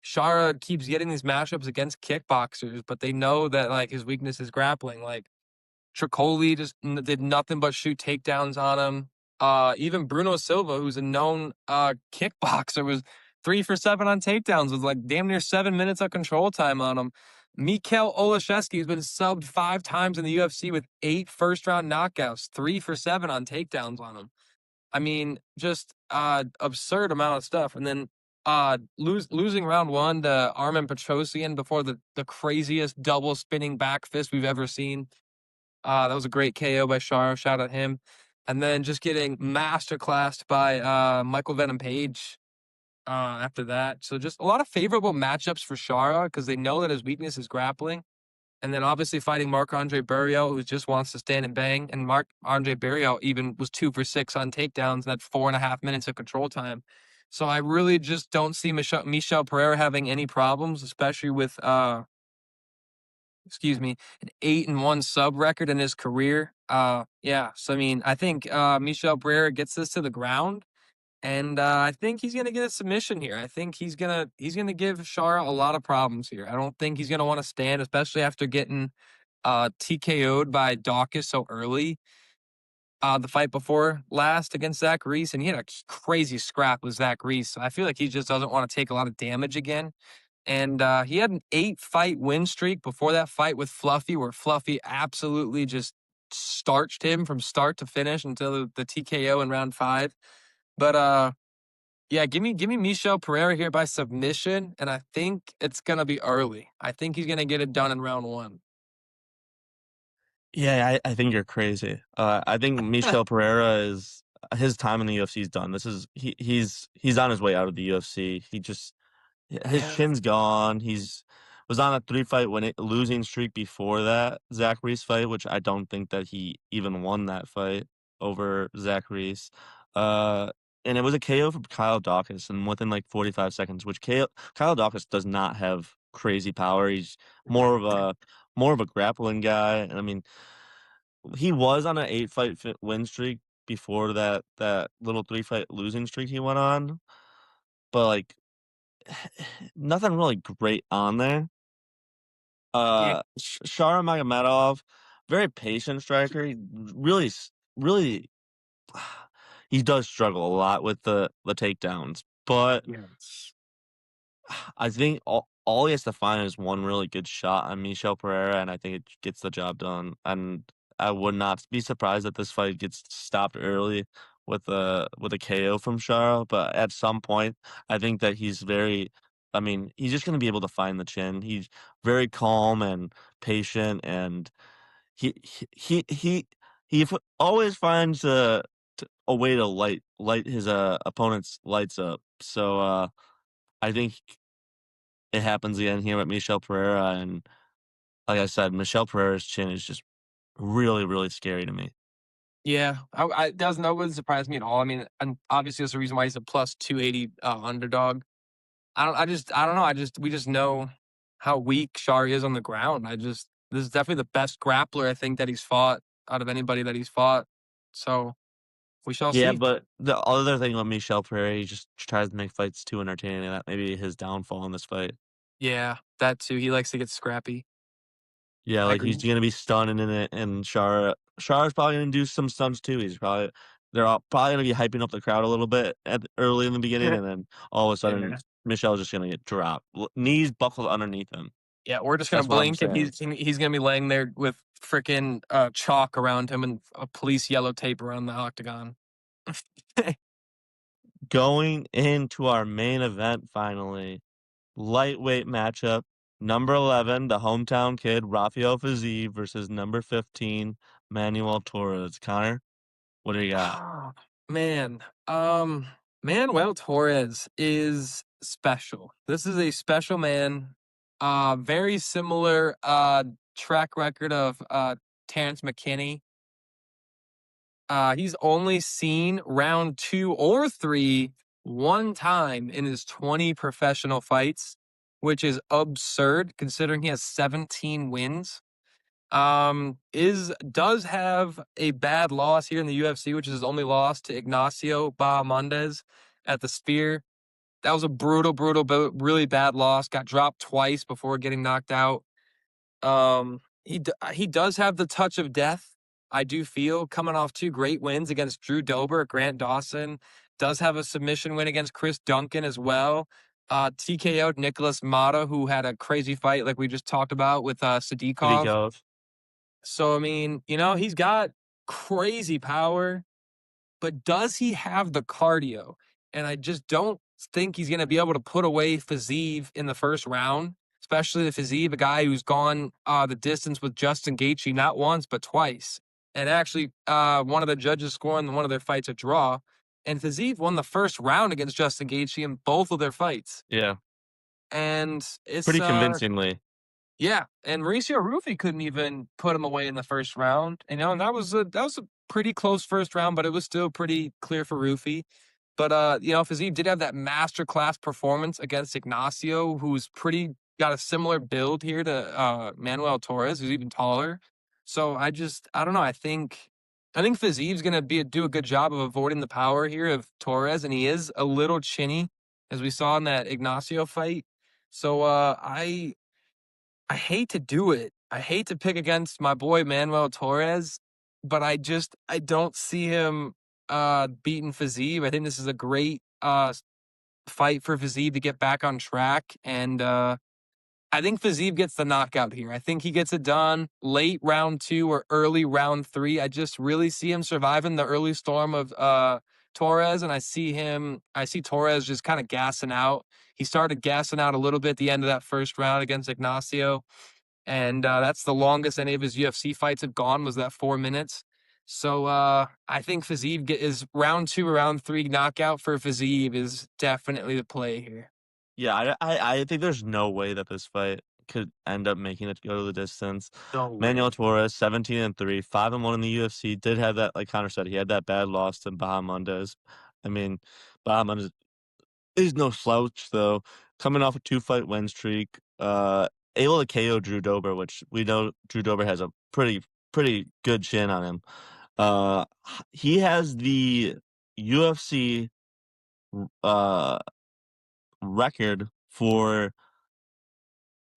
Shara keeps getting these matchups against kickboxers, but they know that like his weakness is grappling. Like Tricoli just did nothing but shoot takedowns on him. Even Bruno Silva, who's a known kickboxer, was 3 for 7 on takedowns with like damn near 7 minutes of control time on him. Mikhail Oleksiejczuk has been subbed 5 times in the UFC with 8 first-round knockouts, 3 for 7 on takedowns on him. I mean, just absurd amount of stuff. And then losing round 1 to Armen Petrosian before the craziest double spinning back fist we've ever seen. That was a great KO by Shara. Shout out him. And then just getting masterclassed by Michael Venom Page after that. So just a lot of favorable matchups for Shara because they know that his weakness is grappling. And then obviously fighting Marc-Andre Barriault, who just wants to stand and bang. And Marc-Andre Barriault even was 2 for 6 on takedowns and had 4.5 minutes of control time. So I really just don't see Michel Pereira having any problems, especially with an 8-1 sub record in his career. Yeah. So I mean, I think Michel Pereira gets this to the ground, and I think he's gonna get a submission here. I think he's gonna give Shara a lot of problems here. I don't think he's gonna want to stand, especially after getting TKO'd by Dawkins so early. The fight before last against Zach Reese, and he had a crazy scrap with Zach Reese. So I feel like he just doesn't want to take a lot of damage again. And he had an 8-fight win streak before that fight with Fluffy, where Fluffy absolutely just starched him from start to finish until the TKO in round 5. But yeah, give me Michel Pereira here by submission, and I think it's gonna be early. I think he's gonna get it done in round 1. Yeah, I think you're crazy. I think Michel Pereira is his time in the UFC is done. He's on his way out of the UFC. His Yeah. chin's gone. He's was on a 3-fight losing streak before that Zach Reese fight, which I don't think that he even won that fight over Zach Reese. Uh, and it was a KO from Kyle Dawkins, and within like 45 seconds, which Kyle Dawkins does not have crazy power. He's more of a grappling guy, and I mean, he was on an 8-fight win streak before that little 3-fight losing streak he went on, but like nothing really great on there. Yeah. Shara Magomedov, very patient striker. He really, he does struggle a lot with the takedowns, but Yes. I think all he has to find is one really good shot on Michel Pereira, and I think it gets the job done. And I would not be surprised that this fight gets stopped early with a KO from Shara. But at some point, I think that I mean, he's just going to be able to find the chin. He's very calm and patient, and he he he he, always finds a way to light his opponent's lights up. So I think it happens again here with Michel Pereira, and like I said, Michel Pereira's chin is just really, really scary to me. Yeah, it doesn't that wouldn't surprise me at all. I mean, and obviously there's a reason why he's a plus 280 underdog. I don't know. We just know how weak Shari is on the ground. This is definitely the best grappler I think that he's fought out of anybody that he's fought. So we shall Yeah, see. but the other thing with Michel Pereira, he just tries to make fights too entertaining, and that may be his downfall in this fight. Yeah, that too. He likes to get scrappy. Yeah, I like, he's agree. gonna be stunning in it, and Char's probably gonna do some stunts too. They're all probably gonna be hyping up the crowd a little bit early in the beginning, and then all of a sudden, Yeah. Michel's just gonna get dropped. Knees buckled underneath him. Yeah, we're just gonna That's what I'm blink and saying. he's gonna be laying there with freaking chalk around him and a police yellow tape around the octagon. Going into our main event finally, lightweight matchup, number 11, the hometown kid, Rafael Fiziev versus number 15, Manuel Torres. Connor, what do you got? Man, um, Manuel Torres is special. This is a special man. Very similar track record of Terrence McKinney. He's only seen round 2 or 3 one time in his 20 professional fights, which is absurd considering he has 17 wins. Is does have a bad loss here in the UFC, which is his only loss to Ignacio Bahamondes at the Sphere. That was a brutal, but really bad loss. Got dropped twice before getting knocked out. He does have the touch of death. I do feel coming off 2 great wins against Drew Dober, Grant Dawson. Does have a submission win against Chris Duncan as well. TKO'd Nicholas Mata, who had a crazy fight like we just talked about with Sadykhov. Sadykhov. So, I mean, he's got crazy power, but does he have the cardio? And I just don't think he's going to be able to put away Fiziev in the first round, especially the Fiziev, a guy who's gone the distance with Justin Gaethje not once, but twice. And actually, one of the judges scoring one of their fights a draw. And Fiziev won the first round against Justin Gaethje in both of their fights. Yeah, And it's pretty convincingly. yeah, and Mauricio Rufy couldn't even put him away in the first round. And that was a pretty close first round, but it was still pretty clear for Rufy. But Fiziev did have that masterclass performance against Ignacio, who's pretty got a similar build here to Manuel Torres, who's even taller. So I don't know. I think Fiziev's gonna do a good job of avoiding the power here of Torres, and he is a little chinny, as we saw in that Ignacio fight. So I hate to do it. I hate to pick against my boy Manuel Torres, but I don't see him beating Fiziev. I think this is a great fight for Fiziev to get back on track, and I think Fiziev gets the knockout here. I think he gets it done late round 2 or early round 3. I just really see him surviving the early storm of Torres, and I see Torres just kind of gassing out. He started gassing out a little bit at the end of that first round against Ignacio, and that's the longest any of his UFC fights have gone, was that 4 minutes. So I think Fiziev is round 2 or round 3 knockout for Fiziev is definitely the play here. Yeah, I think there's no way that this fight could end up making it go to the distance. No Manuel way. Torres, 17-3, 5-1 in the UFC, did have that, like Connor said, he had that bad loss to Bahamondes. I mean, Bahamondes is no slouch, though. Coming off a 2-fight win streak, able to KO Drew Dober, which we know Drew Dober has a pretty good chin on him. He has the UFC uh record for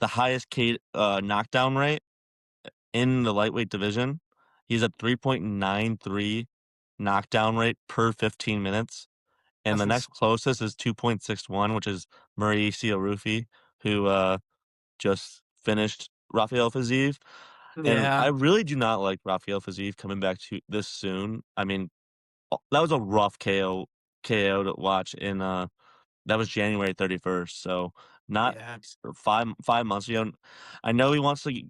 the highest knockdown rate in the lightweight division. He's at 3.93 knockdown rate per 15 minutes. And That's the next closest is 2.61, which is Mauricio Rufy, who just finished Rafael Fiziev. And I yeah, really do not like Rafael Fiziev coming back to this soon. I mean, that was a rough KO to watch in that was January 31st, so not yeah. 5 months ago. I know he wanted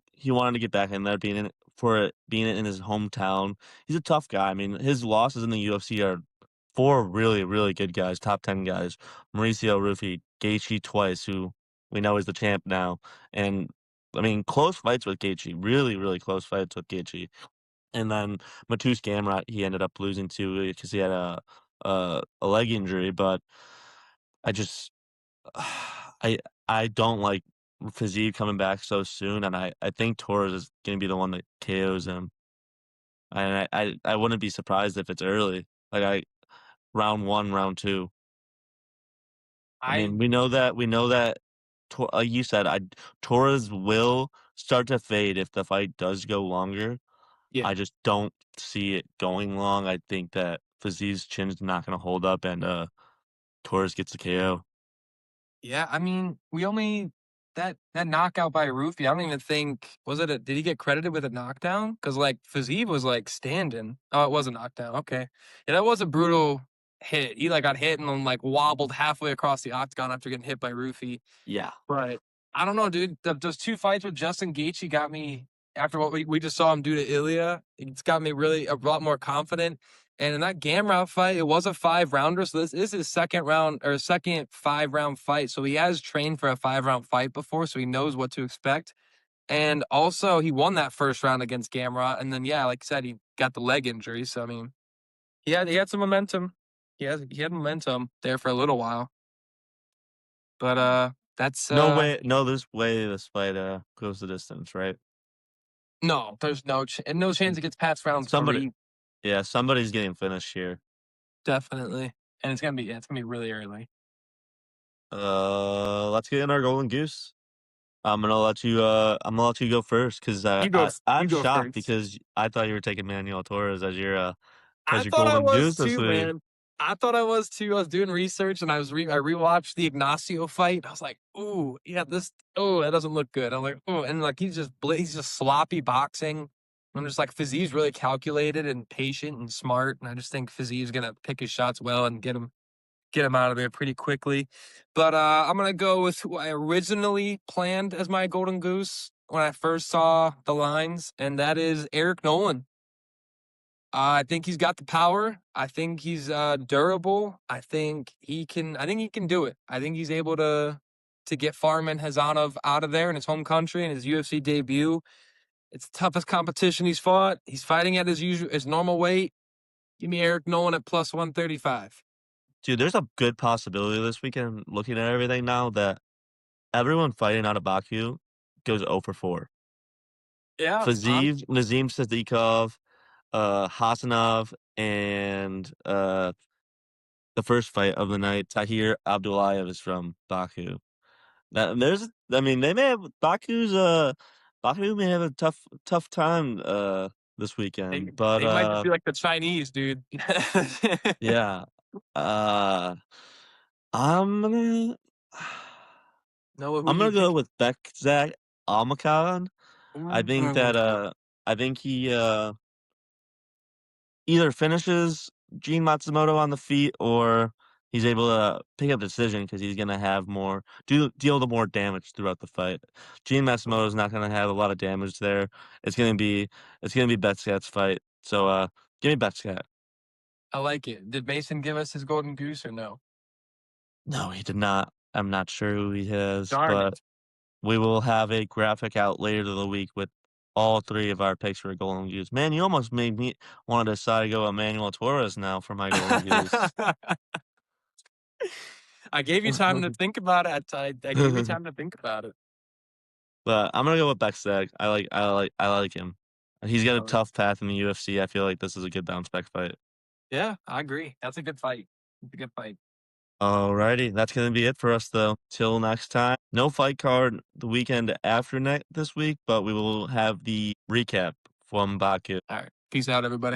to get back in there, being in his hometown. He's a tough guy. I mean, his losses in the UFC are 4 really, really good guys, top 10 guys. Mauricio Rufy Gaethje twice, who we know is the champ now. And I mean, close fights with Gaethje, really, really close fights with Gaethje. And then Mateusz Gamrot, he ended up losing to because he had a leg injury. But I just I I don't like Fiziev coming back so soon, and I think Torres is gonna be the one that KOs him. And I wouldn't be surprised if it's early, like round 1, round 2. I I mean, we know that like you said, Torres will start to fade if the fight does go longer. yeah. I just don't see it going long. I think that Fiziev's chin's not gonna hold up, and Torres gets the KO. Yeah, I mean, we only that knockout by Rufi, I don't even think was it a did he get credited with a knockdown? Because like Fiziev was like standing. Oh, it was a knockdown. Okay. Yeah, that was a brutal hit. He like got hit and then like wobbled halfway across the octagon after getting hit by Rufi. Yeah. But I don't know, dude. Those two fights with Justin Gaethje got me after what we just saw him do to Ilya. It's got me really a lot more confident. And in that Gamrot fight, it was a 5-rounder. So this is his second 5-round fight. So he has trained for a 5-round fight before, so he knows what to expect. And also, he won that first round against Gamrot. And then, yeah, like I said, he got the leg injury. So I mean, he had some momentum. He had momentum there for a little while. But that's No way, no, this way this fight goes the distance, right? no, there's no chance it gets past round Somebody, 3. yeah, somebody's getting finished here. Definitely. And it's gonna be really early. Let's get in our golden goose. I'm gonna let you go first because You I'm go shocked first. because I thought you were taking Manuel Torres as I your thought I golden was goose this too, week. man. I thought I was too. I was doing research and I rewatched the Ignacio fight. I was like, ooh, yeah, that doesn't look good. I'm like, oh, and like he's just sloppy boxing. I'm just like Fiziev's really calculated and patient and smart, and I just think Fiziev's gonna pick his shots well and get him out of there pretty quickly. But I'm gonna go with who I originally planned as my golden goose when I first saw the lines, and that is Eric Nolan. I think he's got the power. I think he's durable. I think he can do it. I think he's able to get Farman Hasanov out of there in his home country in his UFC debut. It's the toughest competition he's fought. He's fighting at his normal weight. Give me Eric Nolan at plus 135. Dude, there's a good possibility this weekend, looking at everything now, that everyone fighting out of Baku goes 0 for 4. Yeah, Fiziev, Nazim Sadykhov, Hasanov, and the first fight of the night, Tahir Abdullayev is from Baku. I mean, they may have Baku may have a tough time this weekend, but they might just be like the Chinese, dude. yeah, uh, I'm gonna Noah, who I'm you gonna go pick? with Bekzat Almakhan. I think that Ooh. I think he either finishes Gene Matsumoto on the feet, or he's able to pick up the decision because he's gonna have deal the more damage throughout the fight. Gene Matsumoto is not gonna have a lot of damage there. It's gonna be Betscat's fight. So give me Betscat. I like it. Did Mason give us his golden goose or no? No, he did not. I'm not sure who he has, Darn but it. we will have a graphic out later to the week with all 3 of our picks for Golden Goose. Man, you almost made me want to decide to go Emmanuel Torres now for my Golden Goose. I gave you time to think about it. I gave you time to think about it. But I'm gonna go with Bekzat. I like him. He's got a Love it. tough path in the UFC. I feel like this is a good bounce back fight. Yeah, I agree. That's a good fight. It's a good fight. Alrighty, that's gonna be it for us though. Till next time. No fight card the weekend after this week, but we will have the recap from Baku. All right. Peace out, everybody.